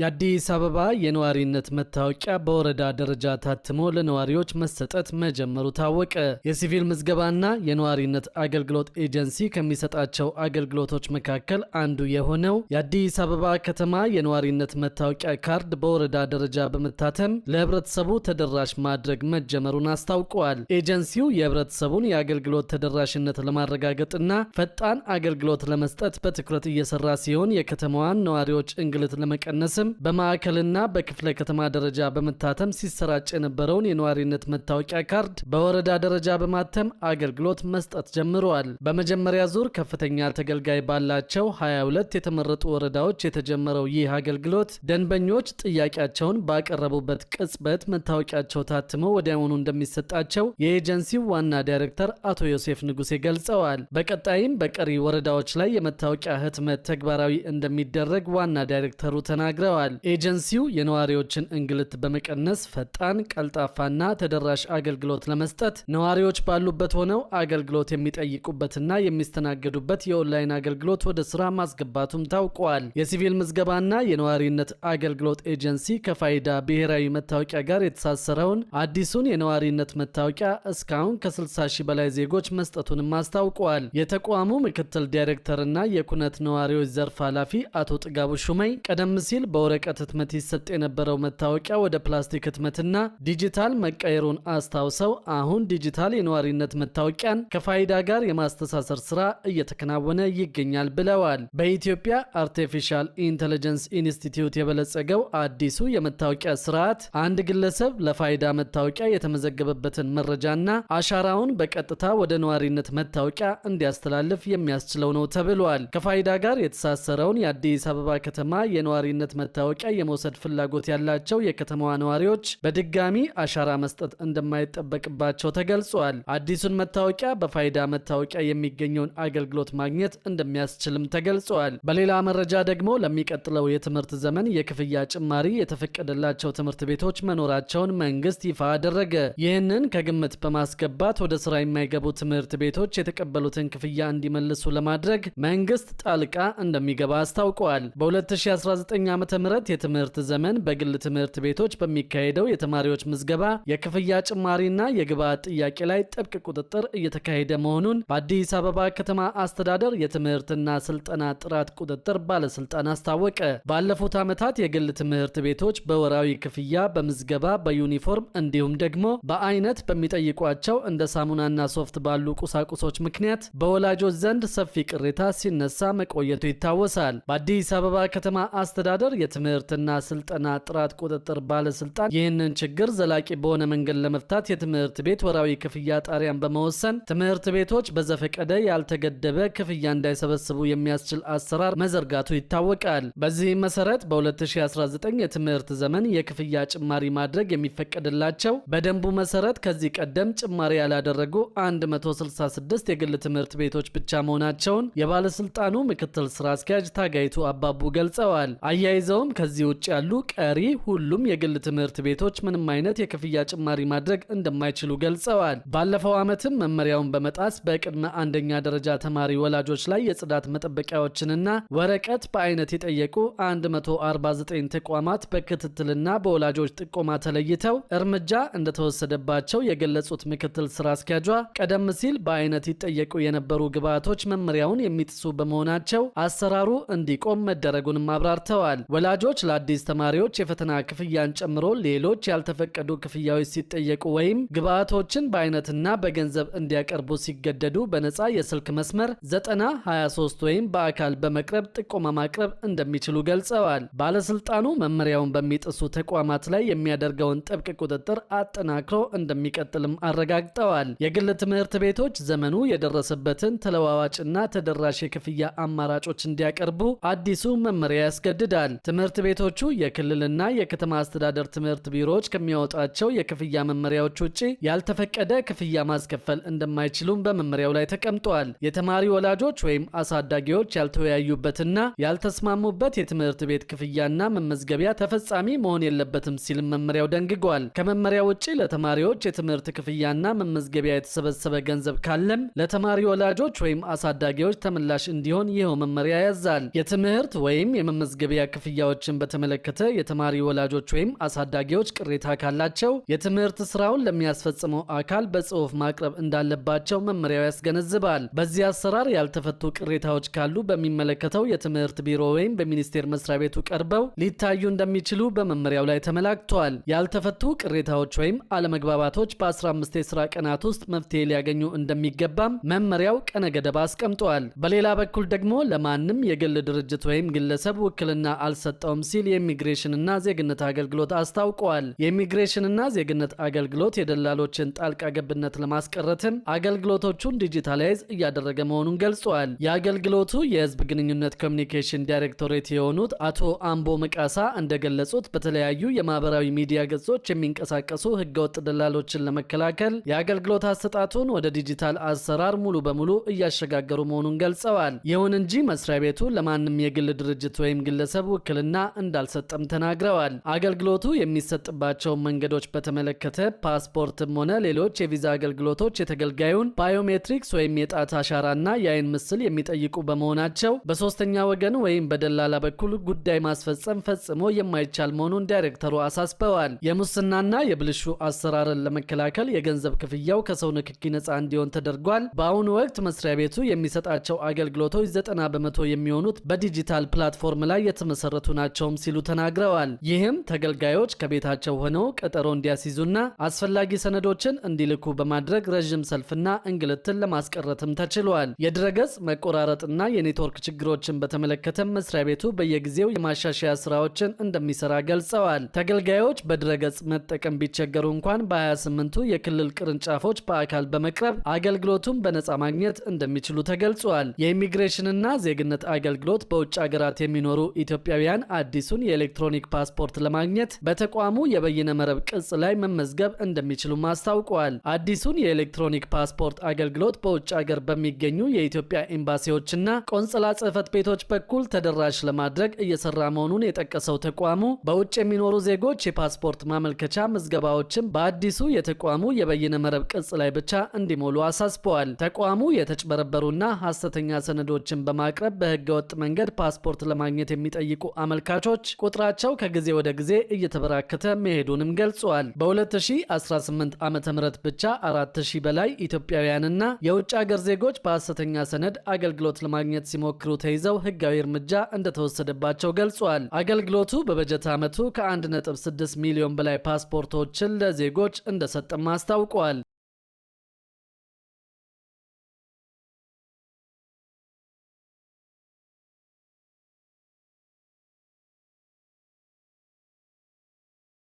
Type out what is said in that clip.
የአዲስ አበባ የነዋሪነት መታወቂያ በወረዳ ደረጃ ታትሞ ለነዋሪዎች መሰጠት መጀመሩ ታወቀ። የሲቪል ምዝገባና የነዋሪነት አገልግሎት ኤጀንሲ ከሚሰጣቸው አገልግሎቶች መካከል አንዱ የሆነው የአዲስ አበባ ከተማ የነዋሪነት መታወቂያ ካርድ በወረዳ ደረጃ በመታተም ለህብረተሰቡ ተደራሽ ማድረግ መጀመሩን አስታውቀዋል። ኤጀንሲው የህብረተሰቡን የአገልግሎት ተደራሽነት ለማረጋገጥና ፈጣን አገልግሎት ለመስጠት በትኩረት እየሰራ ሲሆን የከተማዋን ነዋሪዎች እንግልት ለመቀነስም በማዕከልና በክፍለ ከተማ ደረጃ በመታተም ሲሰራጭ የነበረውን የነዋሪነት መታወቂያ ካርድ በወረዳ ደረጃ በማተም አገልግሎት መስጠት ጀምረዋል። በመጀመሪያ ዙር ከፍተኛ ተገልጋይ ባላቸው 22 የተመረጡ ወረዳዎች የተጀመረው ይህ አገልግሎት ደንበኞች ጥያቄያቸውን ባቀረቡበት ቅጽበት መታወቂያቸው ታትሞ ወዲያውኑ እንደሚሰጣቸው የኤጀንሲው ዋና ዳይሬክተር አቶ ዮሴፍ ንጉሴ ገልጸዋል። በቀጣይም በቀሪ ወረዳዎች ላይ የመታወቂያ ህትመት ተግባራዊ እንደሚደረግ ዋና ዳይሬክተሩ ተናግረዋል። ኤጀንሲው የነዋሪዎችን እንግልት በመቀነስ ፈጣን፣ ቀልጣፋና ተደራሽ አገልግሎት ለመስጠት ነዋሪዎች ባሉበት ሆነው አገልግሎት የሚጠይቁበትና የሚስተናገዱበት የኦንላይን አገልግሎት ወደ ስራ ማስገባቱም ታውቋል። የሲቪል ምዝገባና የነዋሪነት አገልግሎት ኤጀንሲ ከፋይዳ ብሔራዊ መታወቂያ ጋር የተሳሰረውን አዲሱን የነዋሪነት መታወቂያ እስካሁን ከ60 ሺህ በላይ ዜጎች መስጠቱንም አስታውቋል። የተቋሙ ምክትል ዳይሬክተርና የኩነት ነዋሪዎች ዘርፍ ኃላፊ አቶ ጥጋቡ ሹመይ ቀደም ሲል በወረቀት ህትመት ይሰጥ የነበረው መታወቂያ ወደ ፕላስቲክ ህትመትና ዲጂታል መቀየሩን አስታውሰው አሁን ዲጂታል የነዋሪነት መታወቂያን ከፋይዳ ጋር የማስተሳሰር ስራ እየተከናወነ ይገኛል ብለዋል። በኢትዮጵያ አርቲፊሻል ኢንተለጀንስ ኢንስቲትዩት የበለጸገው አዲሱ የመታወቂያ ስርዓት አንድ ግለሰብ ለፋይዳ መታወቂያ የተመዘገበበትን መረጃና አሻራውን በቀጥታ ወደ ነዋሪነት መታወቂያ እንዲያስተላልፍ የሚያስችለው ነው ተብሏል። ከፋይዳ ጋር የተሳሰረውን የአዲስ አበባ ከተማ የነዋሪነት መታወቂያ የመውሰድ ፍላጎት ያላቸው የከተማዋ ነዋሪዎች በድጋሚ አሻራ መስጠት እንደማይጠበቅባቸው ተገልጿል። አዲሱን መታወቂያ በፋይዳ መታወቂያ የሚገኘውን አገልግሎት ማግኘት እንደሚያስችልም ተገልጿል። በሌላ መረጃ ደግሞ ለሚቀጥለው የትምህርት ዘመን የክፍያ ጭማሪ የተፈቀደላቸው ትምህርት ቤቶች መኖራቸውን መንግስት ይፋ አደረገ። ይህንን ከግምት በማስገባት ወደ ስራ የማይገቡ ትምህርት ቤቶች የተቀበሉትን ክፍያ እንዲመልሱ ለማድረግ መንግስት ጣልቃ እንደሚገባ አስታውቋል። በ2019 ዓ.ም የትምህርት ዘመን በግል ትምህርት ቤቶች በሚካሄደው የተማሪዎች ምዝገባ የክፍያ ጭማሪና የግብዓት ጥያቄ ላይ ጥብቅ ቁጥጥር እየተካሄደ መሆኑን በአዲስ አበባ ከተማ አስተዳደር የትምህርትና ስልጠና ጥራት ቁጥጥር ባለስልጣን አስታወቀ። ባለፉት ዓመታት የግል ትምህርት ቤቶች በወራዊ ክፍያ፣ በምዝገባ፣ በዩኒፎርም እንዲሁም ደግሞ በአይነት በሚጠይቋቸው እንደ ሳሙናና ሶፍት ባሉ ቁሳቁሶች ምክንያት በወላጆች ዘንድ ሰፊ ቅሬታ ሲነሳ መቆየቱ ይታወሳል። በአዲስ አበባ ከተማ አስተዳደር የትምህርትና ስልጠና ጥራት ቁጥጥር ባለስልጣን ይህንን ችግር ዘላቂ በሆነ መንገድ ለመፍታት የትምህርት ቤት ወራዊ ክፍያ ጣሪያን በመወሰን ትምህርት ቤቶች በዘፈቀደ ያልተገደበ ክፍያ እንዳይሰበስቡ የሚያስችል አሰራር መዘርጋቱ ይታወቃል። በዚህም መሰረት በ2019 የትምህርት ዘመን የክፍያ ጭማሪ ማድረግ የሚፈቀድላቸው በደንቡ መሰረት ከዚህ ቀደም ጭማሪ ያላደረጉ 166 የግል ትምህርት ቤቶች ብቻ መሆናቸውን የባለስልጣኑ ምክትል ስራ አስኪያጅ ታጋይቱ አባቡ ገልጸዋል። አያይዘውም ከዚህ ውጭ ያሉ ቀሪ ሁሉም የግል ትምህርት ቤቶች ምንም አይነት የክፍያ ጭማሪ ማድረግ እንደማይችሉ ገልጸዋል። ባለፈው ዓመትም መመሪያውን በመጣስ በቅድመ አንደኛ ደረጃ ተማሪ ወላጆች ላይ የጽዳት መጠበቂያዎችንና ወረቀት በአይነት የጠየቁ 149 ተቋማት በክትትልና በወላጆች ጥቆማ ተለይተው እርምጃ እንደተወሰደባቸው የገለጹት ምክትል ስራ አስኪያጇ ቀደም ሲል በአይነት ይጠየቁ የነበሩ ግብዓቶች መመሪያውን የሚጥሱ በመሆናቸው አሰራሩ እንዲቆም መደረጉንም አብራርተዋል። ወላጆች ለአዲስ ተማሪዎች የፈተና ክፍያን ጨምሮ ሌሎች ያልተፈቀዱ ክፍያዎች ሲጠየቁ ወይም ግብዓቶችን በአይነትና በገንዘብ እንዲያቀርቡ ሲገደዱ በነፃ የስልክ መስመር 9023 ወይም በአካል በመቅረብ ጥቆማ ማቅረብ እንደሚችሉ ገልጸዋል። ባለስልጣኑ መመሪያውን በሚጥሱ ተቋማት ላይ የሚያደርገውን ጥብቅ ቁጥጥር አጠናክሮ እንደሚቀጥልም አረጋግጠዋል። የግል ትምህርት ቤቶች ዘመኑ የደረሰበትን ተለዋዋጭና ተደራሽ የክፍያ አማራጮች እንዲያቀርቡ አዲሱ መመሪያ ያስገድዳል። ትምህርት ቤቶቹ የክልልና የከተማ አስተዳደር ትምህርት ቢሮዎች ከሚያወጣቸው የክፍያ መመሪያዎች ውጪ ያልተፈቀደ ክፍያ ማስከፈል እንደማይችሉም በመመሪያው ላይ ተቀምጧል። የተማሪ ወላጆች ወይም አሳዳጊዎች ያልተወያዩበትና ያልተስማሙበት የትምህርት ቤት ክፍያና መመዝገቢያ ተፈጻሚ መሆን የለበትም ሲል መመሪያው ደንግጓል። ከመመሪያው ውጪ ለተማሪዎች የትምህርት ክፍያና መመዝገቢያ የተሰበሰበ ገንዘብ ካለም ለተማሪ ወላጆች ወይም አሳዳጊዎች ተመላሽ እንዲሆን ይኸው መመሪያ ያዛል። የትምህርት ወይም የመመዝገቢያ ክፍያዎች ጉዳዮችን በተመለከተ የተማሪ ወላጆች ወይም አሳዳጊዎች ቅሬታ ካላቸው የትምህርት ስራውን ለሚያስፈጽመው አካል በጽሑፍ ማቅረብ እንዳለባቸው መመሪያው ያስገነዝባል። በዚህ አሰራር ያልተፈቱ ቅሬታዎች ካሉ በሚመለከተው የትምህርት ቢሮ ወይም በሚኒስቴር መስሪያ ቤቱ ቀርበው ሊታዩ እንደሚችሉ በመመሪያው ላይ ተመላክቷል። ያልተፈቱ ቅሬታዎች ወይም አለመግባባቶች በ15 የስራ ቀናት ውስጥ መፍትሄ ሊያገኙ እንደሚገባም መመሪያው ቀነ ገደብ አስቀምጧል። በሌላ በኩል ደግሞ ለማንም የግል ድርጅት ወይም ግለሰብ ውክልና አልሰጠውም ሲል የኢሚግሬሽንና ዜግነት አገልግሎት አስታውቀዋል። የኢሚግሬሽንና ዜግነት አገልግሎት የደላሎችን ጣልቃ ገብነት ለማስቀረትም አገልግሎቶቹን ዲጂታላይዝ እያደረገ መሆኑን ገልጿል። የአገልግሎቱ የህዝብ ግንኙነት ኮሚኒኬሽን ዳይሬክቶሬት የሆኑት አቶ አምቦ መቃሳ እንደገለጹት በተለያዩ የማህበራዊ ሚዲያ ገጾች የሚንቀሳቀሱ ህገወጥ ደላሎችን ለመከላከል የአገልግሎት አሰጣጡን ወደ ዲጂታል አሰራር ሙሉ በሙሉ እያሸጋገሩ መሆኑን ገልጸዋል። ይሁን እንጂ መስሪያ ቤቱ ለማንም የግል ድርጅት ወይም ግለሰብ ውክልና እንዳልሰጠም ተናግረዋል። አገልግሎቱ የሚሰጥባቸውን መንገዶች በተመለከተ ፓስፖርትም ሆነ ሌሎች የቪዛ አገልግሎቶች የተገልጋዩን ባዮሜትሪክስ ወይም የጣት አሻራና የአይን ምስል የሚጠይቁ በመሆናቸው በሶስተኛ ወገን ወይም በደላላ በኩል ጉዳይ ማስፈጸም ፈጽሞ የማይቻል መሆኑን ዳይሬክተሩ አሳስበዋል። የሙስናና የብልሹ አሰራርን ለመከላከል የገንዘብ ክፍያው ከሰው ንክኪ ነፃ እንዲሆን ተደርጓል። በአሁኑ ወቅት መስሪያ ቤቱ የሚሰጣቸው አገልግሎቶች 90 በመቶ የሚሆኑት በዲጂታል ፕላትፎርም ላይ የተመሰረቱ ናቸውም ሲሉ ተናግረዋል። ይህም ተገልጋዮች ከቤታቸው ሆነው ቀጠሮ እንዲያስይዙና አስፈላጊ ሰነዶችን እንዲልኩ በማድረግ ረዥም ሰልፍና እንግልትን ለማስቀረትም ተችሏል። የድረገጽ መቆራረጥና የኔትወርክ ችግሮችን በተመለከተም መስሪያ ቤቱ በየጊዜው የማሻሻያ ስራዎችን እንደሚሰራ ገልጸዋል። ተገልጋዮች በድረገጽ መጠቀም ቢቸገሩ እንኳን በ28ቱ የክልል ቅርንጫፎች በአካል በመቅረብ አገልግሎቱን በነፃ ማግኘት እንደሚችሉ ተገልጿል። የኢሚግሬሽንና ዜግነት አገልግሎት በውጭ ሀገራት የሚኖሩ ኢትዮጵያውያን አዲሱን የኤሌክትሮኒክ ፓስፖርት ለማግኘት በተቋሙ የበይነ መረብ ቅጽ ላይ መመዝገብ እንደሚችሉም አስታውቀዋል። አዲሱን የኤሌክትሮኒክ ፓስፖርት አገልግሎት በውጭ ሀገር በሚገኙ የኢትዮጵያ ኤምባሲዎችና ቆንጽላ ጽሕፈት ቤቶች በኩል ተደራሽ ለማድረግ እየሰራ መሆኑን የጠቀሰው ተቋሙ በውጭ የሚኖሩ ዜጎች የፓስፖርት ማመልከቻ ምዝገባዎችን በአዲሱ የተቋሙ የበይነ መረብ ቅጽ ላይ ብቻ እንዲሞሉ አሳስበዋል። ተቋሙ የተጭበረበሩና ሐሰተኛ ሰነዶችን በማቅረብ በህገወጥ መንገድ ፓስፖርት ለማግኘት የሚጠይቁ አመልካቾች ቁጥራቸው ከጊዜ ወደ ጊዜ እየተበራከተ መሄዱንም ገልጿል። በ2018 ዓ.ም ብቻ 4000 በላይ ኢትዮጵያውያንና የውጭ ሀገር ዜጎች በሐሰተኛ ሰነድ አገልግሎት ለማግኘት ሲሞክሩ ተይዘው ህጋዊ እርምጃ እንደተወሰደባቸው ገልጿል። አገልግሎቱ በበጀት ዓመቱ ከ1.6 ሚሊዮን በላይ ፓስፖርቶችን ለዜጎች እንደሰጠም አስታውቋል።